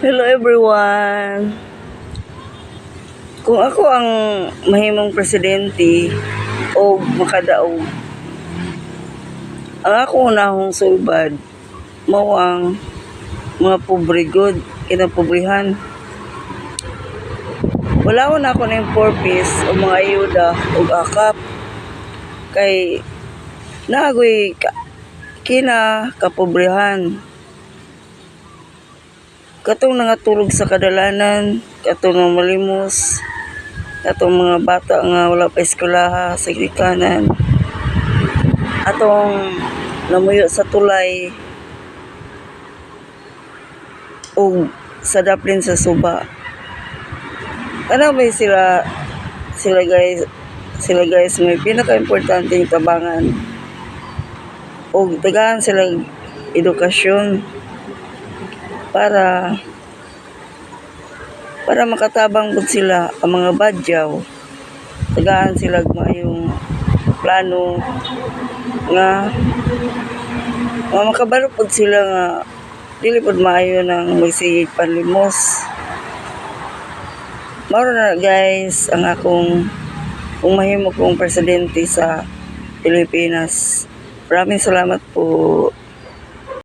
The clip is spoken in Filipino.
Hello everyone. Kung ako ang mahimong presidente o makadaog, ang ako unahong sulbad mao ang mga pobre good, kinapobrihan. Wala ko na ako ng purpose o mga ayuda o akap kay nagoy kina kapobrihan. Katong nangatulog sa kadalanan, katong malimos, katong mga bata nga wala pa eskwelaha sa gikanan, atong namuyo sa tulay o sa daplin sa suba. Ano ba sila guys may pinaka-importante tabangan o tagaan silang edukasyon para makatabang pud sila ang mga badyaw, tagaan sila maayong plano nga makabalo pud sila nga dili pud maayo nang magsigig panlimos. Mao na guys ang akong kung mahimo kong presidente sa Pilipinas. Maraming salamat po.